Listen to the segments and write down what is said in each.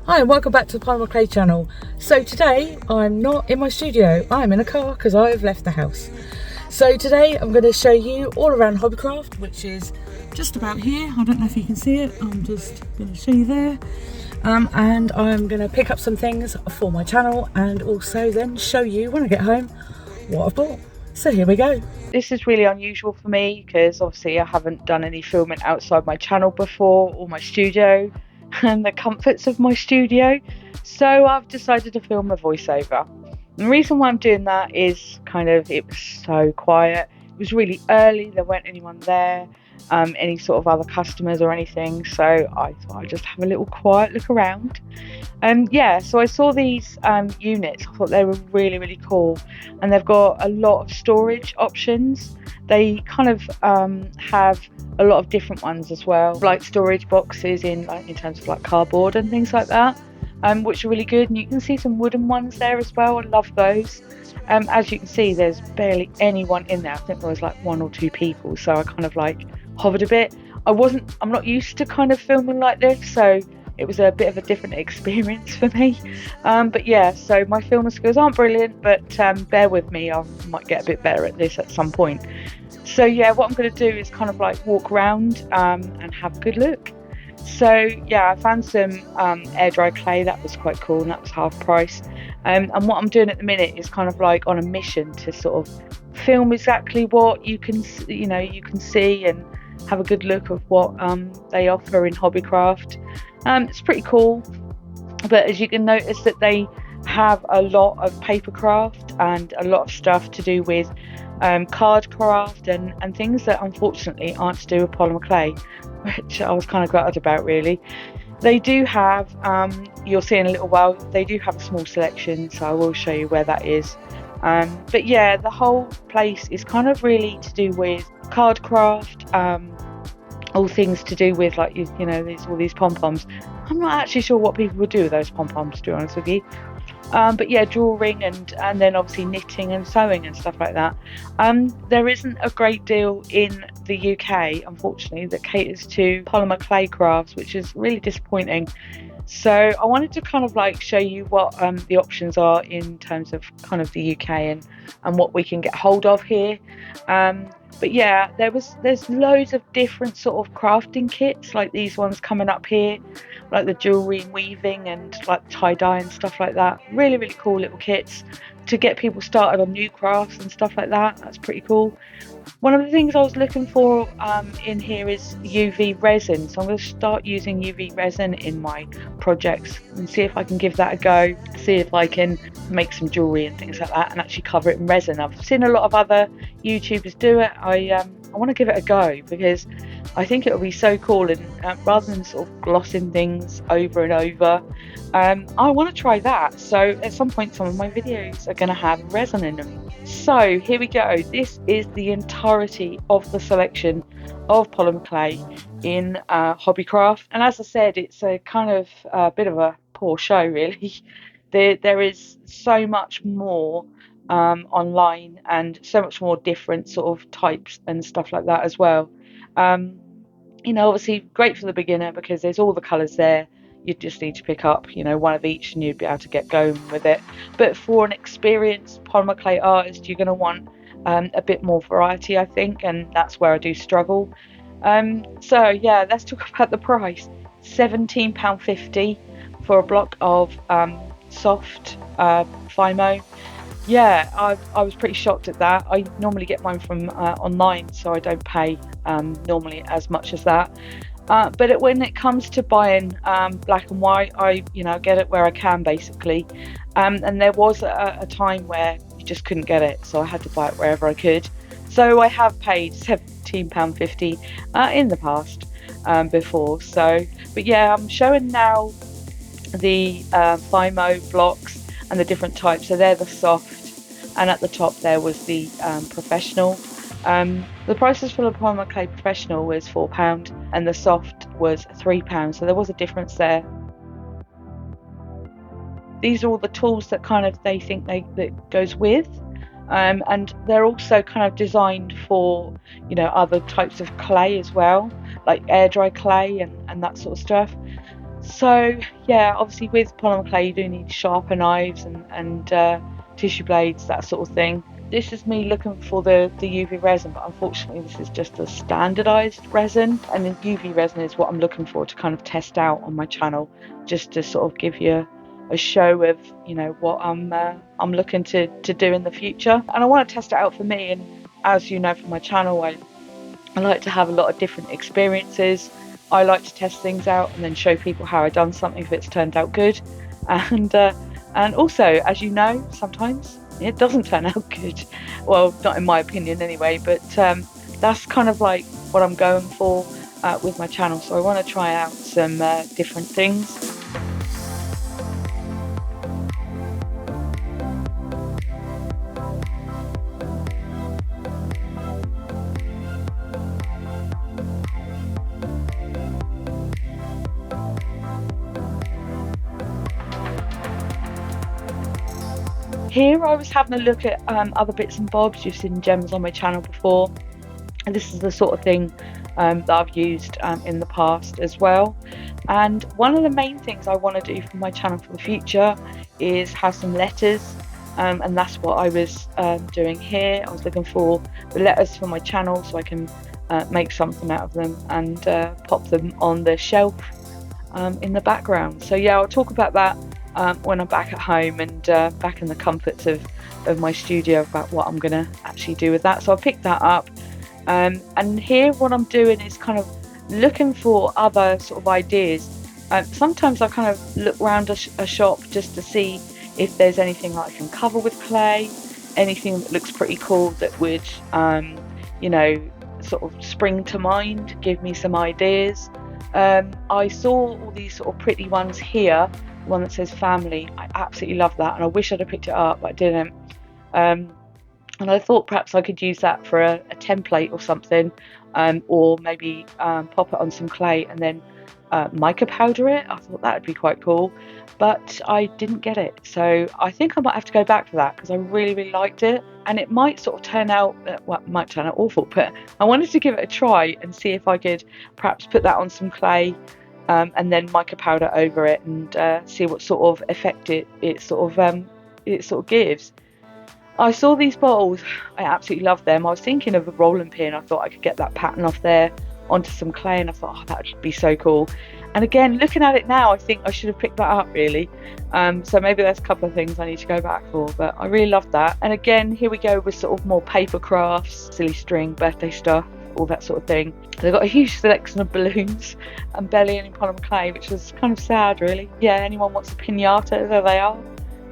Hi and welcome back to the Polymer Clay channel. So today I'm not in my studio, I'm in a car because I've left the house. So today I'm going to show you all around Hobbycraft, which is just about here. I don't know if you can see it, I'm just going to show you there. And I'm going to pick up some things for my channel and also then show you when I get home what I've bought. So here we go. This is really unusual for me because obviously I haven't done any filming outside my channel before or my studio and the comforts of my studio, so I've decided to film a voiceover. And the reason why I'm doing that is it was so quiet. It was really early, there weren't anyone there, any sort of other customers or anything, so I thought I'd just have a little quiet look around. Yeah, so I saw these units. I thought they were really cool, and they've got a lot of storage options. They have a lot of different ones as well, like storage boxes in terms of like cardboard and things like that, which are really good. And you can see some wooden ones there as well. I love those. As you can see, there's barely anyone in there. I think there was like one or two people, so I hovered a bit. I'm not used to filming like this, so it was a bit of a different experience for me. But yeah, so my filming skills aren't brilliant, but bear with me, I might get a bit better at this at some point. So yeah, what I'm going to do is walk around and have a good look. So yeah, I found some air dry clay. That was quite cool, and that was half price. And what I'm doing at the minute is on a mission to sort of film exactly what you can see and have a good look of what they offer in Hobbycraft. It's pretty cool, but as you can notice that they have a lot of paper craft and a lot of stuff to do with card craft and things that unfortunately aren't to do with polymer clay, which I was kind of gutted about really. They do have, you'll see in a little while, they do have a small selection, so I will show you where that is. But yeah, the whole place is really to do with card craft, all things to do with all these pom-poms. I'm not actually sure what people would do with those pom-poms, to be honest with you. But yeah, drawing and then obviously knitting and sewing and stuff like that. There isn't a great deal in the UK, unfortunately, that caters to polymer clay crafts, which is really disappointing. So I wanted to show you what the options are in terms of the UK and what we can get hold of here. But yeah, there's loads of different sort of crafting kits, like these ones coming up here, like the jewellery and weaving and like tie-dye and stuff like that. Really cool little kits to get people started on new crafts and stuff like that. That's pretty cool. One of the things I was looking for in here is UV resin, so I'm going to start using UV resin in my projects and see if I can give that a go, see if I can make some jewellery and things like that and actually cover it in resin. I've seen a lot of other YouTubers do it. I want to give it a go because I think it will be so cool, and rather than sort of glossing things over and over, I want to try that. So at some point some of my videos are going to have resin in them. So here we go. This is the entirety of the selection of polymer clay in Hobbycraft, and as I said, it's a bit of a poor show really. There is so much more online and so much more different sort of types and stuff like that as well. Obviously great for the beginner because there's all the colours there. You just need to pick up one of each and you'd be able to get going with it. But for an experienced polymer clay artist, you're going to want a bit more variety, I think, and that's where I do struggle. So yeah, let's talk about the price. £17.50 for a block of soft Fimo. Yeah, I was pretty shocked at that. I normally get mine from online, so I don't pay normally as much as that. But when it comes to buying black and white, I get it where I can basically. And there was a time where you just couldn't get it, so I had to buy it wherever I could. So I have paid £17.50 in the past before. So, but yeah, I'm showing now the Fimo blocks and the different types. So they're the soft, and at the top there was the professional. The prices for the Polymer Clay Professional was £4 and the soft was £3, so there was a difference there. These are all the tools that they think that goes with, and they're also designed for other types of clay as well, like air dry clay and that sort of stuff. So yeah, obviously with polymer clay you do need sharper knives and tissue blades, that sort of thing. This is me looking for the UV resin, but unfortunately this is just a standardized resin, and then UV resin is what I'm looking for to kind of test out on my channel, just to sort of give you a show of, you know, what I'm looking to do in the future. And I want to test it out for me, and as you know from my channel, I like to have a lot of different experiences. I like to test things out and then show people how I've done something if it's turned out good. And also, as you know, sometimes it doesn't turn out good. Well, not in my opinion anyway, but that's kind of like what I'm going for with my channel. So I want to try out some different things. Here I was having a look at other bits and bobs. You've seen gems on my channel before, and this is the sort of thing that I've used in the past as well. And one of the main things I want to do for my channel for the future is have some letters, and that's what I was doing here. I was looking for the letters for my channel so I can make something out of them and pop them on the shelf in the background. So yeah, I'll talk about that when I'm back at home and back in the comforts of my studio, about what I'm gonna actually do with that. So I picked that up, and here what I'm doing is kind of looking for other sort of ideas. Sometimes I kind of look around a shop just to see if there's anything that I can cover with clay, anything that looks pretty cool that would you know, sort of spring to mind, give me some ideas. I saw all these sort of pretty ones here, one that says family. I absolutely love that, and I wish I'd have picked it up, but I didn't. And I thought perhaps I could use that for a template or something, or maybe pop it on some clay and then mica powder it. I thought that would be quite cool, but I didn't get it. So I think I might have to go back to that because I really liked it, and it might sort of turn out, well, it might turn out awful, but I wanted to give it a try and see if I could perhaps put that on some clay and then mica powder over it and see what sort of effect it sort of gives. I saw these bottles, I absolutely love them. I was thinking of a rolling pin. I thought I could get that pattern off there onto some clay, and I thought, oh, that would be so cool. And again, looking at it now, I think I should have picked that up really. So maybe there's a couple of things I need to go back for, but I really love that. And again, here we go with sort of more paper crafts, silly string, birthday stuff, all that sort of thing. They've got a huge selection of balloons and belly and polymer clay, which was kind of sad really. Yeah, anyone wants a piñata, there they are.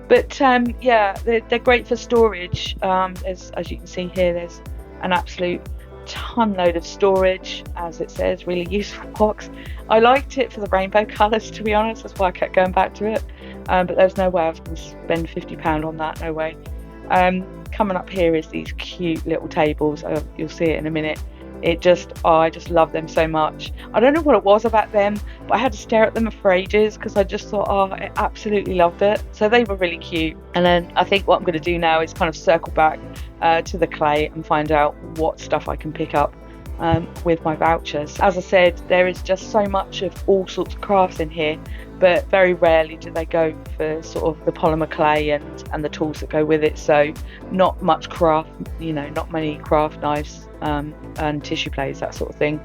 But yeah, they're great for storage. As you can see here, there's an absolute ton load of storage, as it says, really useful box. I liked it for the rainbow colours, to be honest. That's why I kept going back to it. But there's no way I was going to spend £50 on that, no way. Coming up here is these cute little tables. You'll see it in a minute. I just love them so much. I don't know what it was about them, but I had to stare at them for ages because I just thought, oh, I absolutely loved it. So they were really cute. And then I think what I'm going to do now is kind of circle back to the clay and find out what stuff I can pick up with my vouchers. As I said, there is just so much of all sorts of crafts in here, but very rarely do they go for sort of the polymer clay and the tools that go with it. So not much craft, you know, not many craft knives and tissue plates, that sort of thing.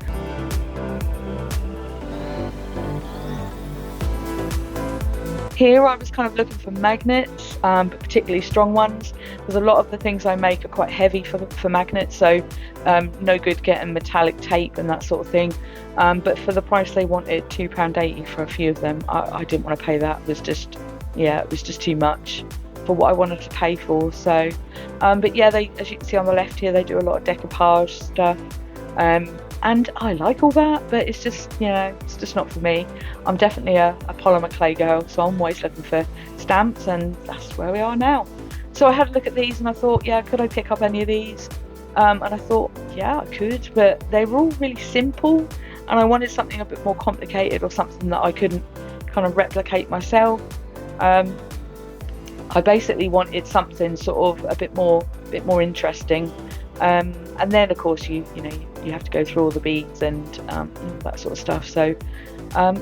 Here I was kind of looking for magnets, but particularly strong ones, because a lot of the things I make are quite heavy for magnets, so no good getting metallic tape and that sort of thing. But for the price they wanted, £2.80 for a few of them, I didn't want to pay that. It was just too much for what I wanted to pay for. So, but yeah, as you can see on the left here, they do a lot of decoupage stuff. And I like all that, but it's just, you know, it's just not for me. I'm definitely a polymer clay girl, so I'm always looking for stamps, and that's where we are now. So I had a look at these and I thought, yeah, could I pick up any of these? And I thought, yeah, I could, but they were all really simple, and I wanted something a bit more complicated or something that I couldn't kind of replicate myself. I basically wanted something sort of a bit more interesting. And then of course you have to go through all the beads and all that sort of stuff. So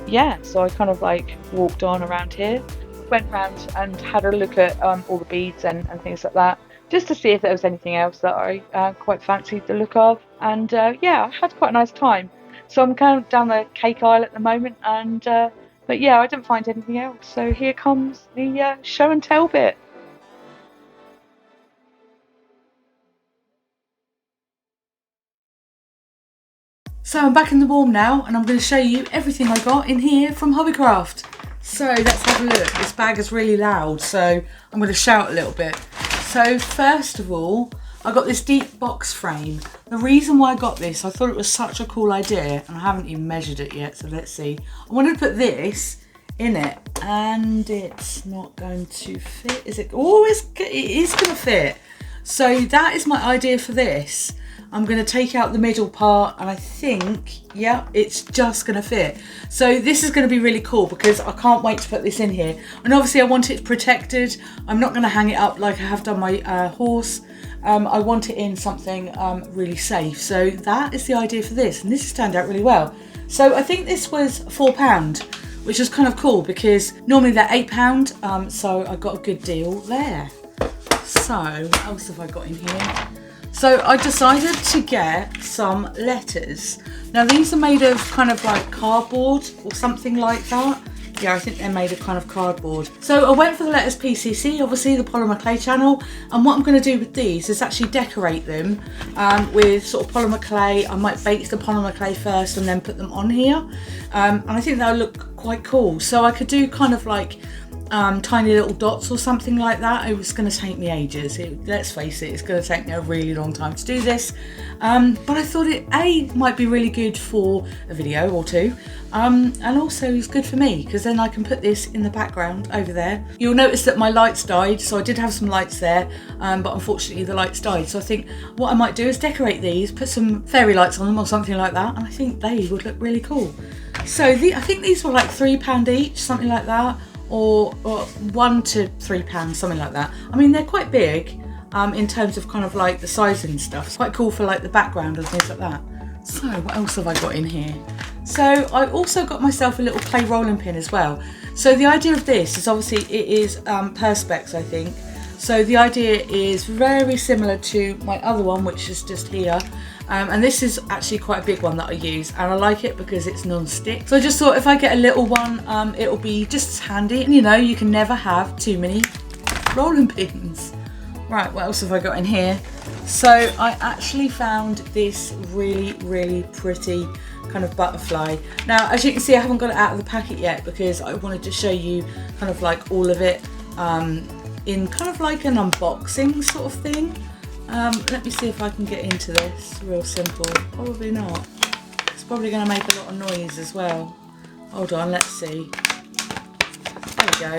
yeah, so I kind of like walked on around here, went round and had a look at all the beads and things like that, just to see if there was anything else that I quite fancied the look of. And yeah, I had quite a nice time. So I'm kind of down the cake aisle at the moment, and but yeah, I didn't find anything else. So here comes the show and tell bit. So I'm back in the warm now, and I'm going to show you everything I got in here from Hobbycraft. So let's have a look. This bag is really loud, so I'm going to shout a little bit. So first of all, I got this deep box frame. The reason why I got this, I thought it was such a cool idea, and I haven't even measured it yet, so let's see. I wanted to put this in it, and it's not going to fit, is it? Oh, it is going to fit. So that is my idea for this. I'm going to take out the middle part, and I think, yeah, it's just going to fit. So this is going to be really cool because I can't wait to put this in here. And obviously I want it protected. I'm not going to hang it up like I have done my horse. I want it in something really safe. So that is the idea for this, and this has turned out really well. So I think this was £4, which is kind of cool because normally they're £8. So I got a good deal there. So what else have I got in here? So I decided to get some letters. Now these are made of kind of like cardboard or something like that. Yeah, I think they're made of kind of cardboard. So I went for the letters PCC, obviously the Polymer Clay channel. And what I'm going to do with these is actually decorate them with sort of Polymer Clay. I might bake the Polymer Clay first and then put them on here. And I think that'll look quite cool. So I could do kind of like tiny little dots or something like that. It was going to take me ages. Let's face it, it's going to take me a really long time to do this. But I thought it might be really good for a video or two, and also it's good for me because then I can put this in the background over there. You'll notice that my lights died, so I did have some lights there, but unfortunately the lights died. So I think what I might do is decorate these, put some fairy lights on them or something like that, and I think they would look really cool. So I think these were like £3 each, something like that. Or £1 to £3, something like that. I mean, they're quite big in terms of kind of like the size and stuff. It's quite cool for like the background and things like that. So what else have I got in here? So I also got myself a little clay rolling pin as well. So the idea of this is obviously it is Perspex, I think. So the idea is very similar to my other one, which is just here. And this is actually quite a big one that I use, and I like it because it's non-stick. So I just thought if I get a little one, it'll be just as handy. And you know, you can never have too many rolling pins. Right, what else have I got in here? So I actually found this really, really pretty kind of butterfly. Now, as you can see, I haven't got it out of the packet yet because I wanted to show you kind of like all of it in kind of like an unboxing sort of thing. Let me see if I can get into this. Real simple. Probably not. It's probably going to make a lot of noise as well. Hold on, let's see. There we go.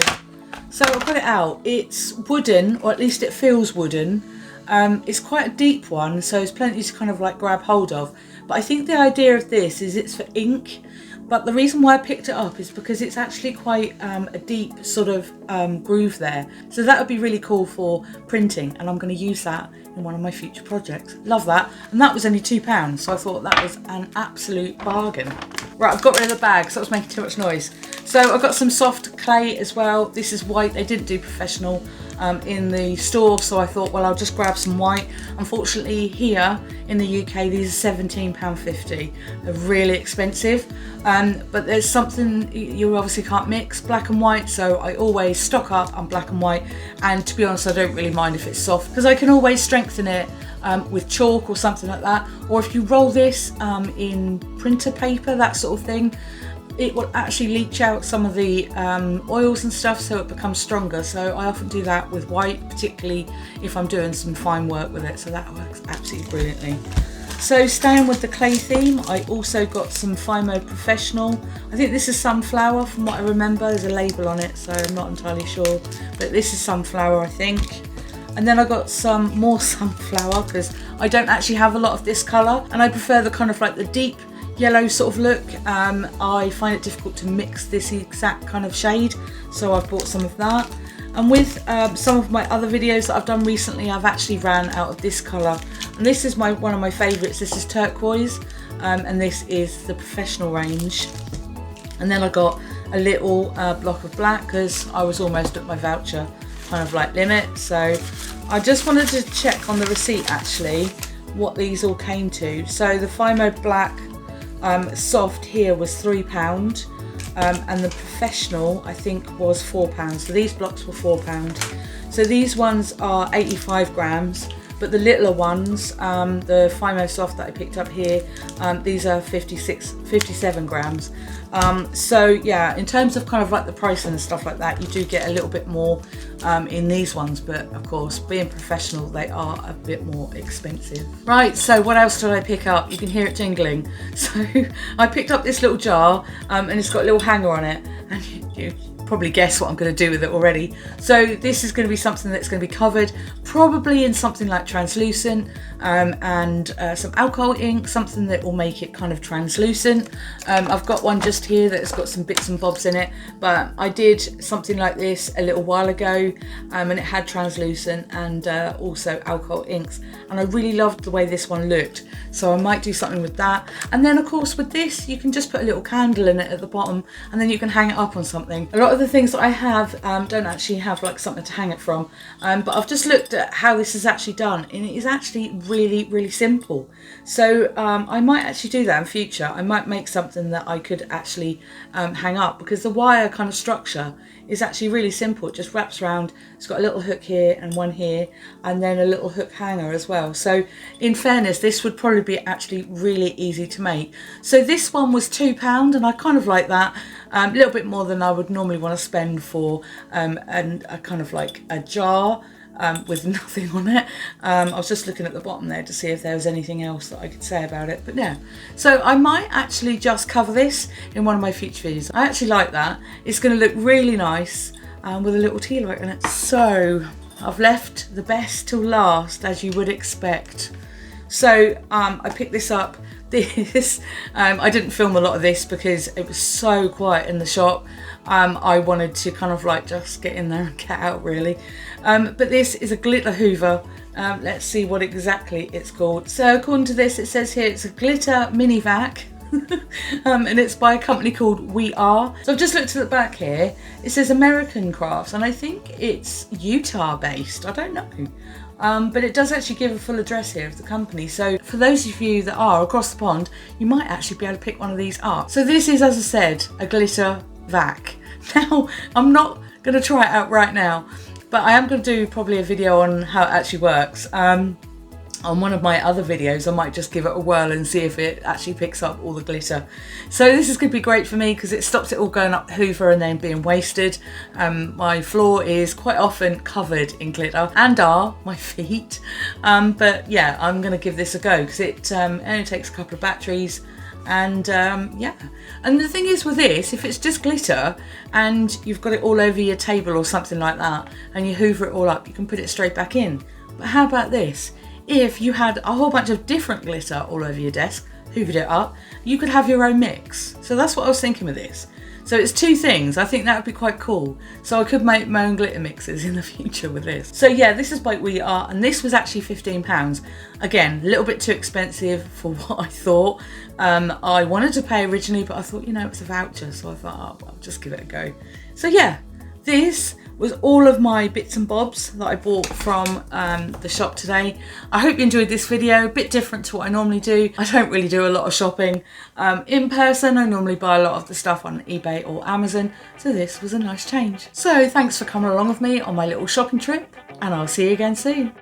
So I've got it out. It's wooden, or at least it feels wooden. It's quite a deep one, so there's plenty to kind of like grab hold of. But I think the idea of this is it's for ink. But the reason why I picked it up is because it's actually quite a deep sort of groove there. So that would be really cool for printing, and I'm going to use that in one of my future projects. Love that. And that was only £2, so I thought that was an absolute bargain. Right, I've got rid of the bag, so that was making too much noise. So I've got some soft clay as well. This is white. They didn't do professional in the store, so I thought, well, I'll just grab some white. Unfortunately, here in the UK, these are £17.50. They're really expensive, but there's something you obviously can't mix, black and white, so I always stock up on black and white. And to be honest, I don't really mind if it's soft because I can always strengthen it with chalk or something like that. Or if you roll this in printer paper, that sort of thing, it will actually leach out some of the oils and stuff, so it becomes stronger. So I often do that with white, particularly if I'm doing some fine work with it, so that works absolutely brilliantly. So staying with the clay theme, I also got some Fimo Professional. I think this is sunflower from what I remember. There's a label on it, so I'm not entirely sure, but this is sunflower, I think. And then I got some more sunflower because I don't actually have a lot of this colour, and I prefer the kind of like the deep yellow sort of look. I find it difficult to mix this exact kind of shade, so I've bought some of that. And with some of my other videos that I've done recently, I've actually ran out of this colour. And this is one of my favourites. This is turquoise, and this is the professional range. And then I got a little block of black because I was almost at my voucher kind of like limit. So I just wanted to check on the receipt actually what these all came to. So the Fimo Black soft here was £3, and the professional I think was £4. So these blocks were £4. So these ones are 85 grams, but the littler ones, the Fimo Soft that I picked up here, these are 57 grams. So yeah, in terms of kind of like the pricing and stuff like that, you do get a little bit more in these ones, but of course, being professional, they are a bit more expensive. Right, so what else did I pick up? You can hear it jingling. So I picked up this little jar, and it's got a little hanger on it, and you probably guess what I'm going to do with it already. So this is going to be something that's going to be covered probably in something like translucent, and some alcohol ink, something that will make it kind of translucent. I've got one just here that's got some bits and bobs in it, but I did something like this a little while ago, and it had translucent and also alcohol inks, and I really loved the way this one looked, so I might do something with that. And then of course with this you can just put a little candle in it at the bottom, and then you can hang it up on something. A lot of the things that I have don't actually have like something to hang it from, but I've just looked at how this is actually done, and it is actually really simple. So I might actually do that in future. I might make something that I could actually hang up, because the wire kind of structure is actually really simple. It just wraps around. It's got a little hook here and one here, and then a little hook hanger as well. So in fairness, this would probably be actually really easy to make. So this one was £2, and I kind of like that. A little bit more than I would normally want to spend for a kind of like a jar with nothing on it. I was just looking at the bottom there to see if there was anything else that I could say about it, but yeah. So I might actually just cover this in one of my future videos. I actually like that. It's going to look really nice with a little tea light in it. So I've left the best till last, as you would expect. So I picked this up. I didn't film a lot of this because it was so quiet in the shop. I wanted to kind of like just get in there and get out really. But this is a glitter hoover. Let's see what exactly it's called. So according to this, it says here it's a glitter mini vac. And it's by a company called We Are. So I've just looked at the back here. It says American Crafts, and I think it's Utah based. I don't know. But it does actually give a full address here of the company. So for those of you that are across the pond, you might actually be able to pick one of these up. So this is, as I said, a glitter vac. Now, I'm not going to try it out right now, but I am going to do probably a video on how it actually works. On one of my other videos, I might just give it a whirl and see if it actually picks up all the glitter. So this is going to be great for me because it stops it all going up the hoover and then being wasted. My floor is quite often covered in glitter, and are my feet. But yeah, I'm going to give this a go because it only takes a couple of batteries. And yeah, and the thing is with this, if it's just glitter and you've got it all over your table or something like that, and you hoover it all up, you can put it straight back in. But how about this? If you had a whole bunch of different glitter all over your desk, hoovered it up, you could have your own mix. So that's what I was thinking with this. So it's two things. I think that would be quite cool. So I could make my own glitter mixes in the future with this. So yeah, this is by We Are, and this was actually £15. Again, a little bit too expensive for what I thought. I wanted to pay originally, but I thought, you know, it's a voucher. So I thought, oh, I'll just give it a go. So yeah, this was all of my bits and bobs that I bought from the shop today. I hope you enjoyed this video, a bit different to what I normally do. I don't really do a lot of shopping in person. I normally buy a lot of the stuff on eBay or Amazon, so this was a nice change. So thanks for coming along with me on my little shopping trip, and I'll see you again soon.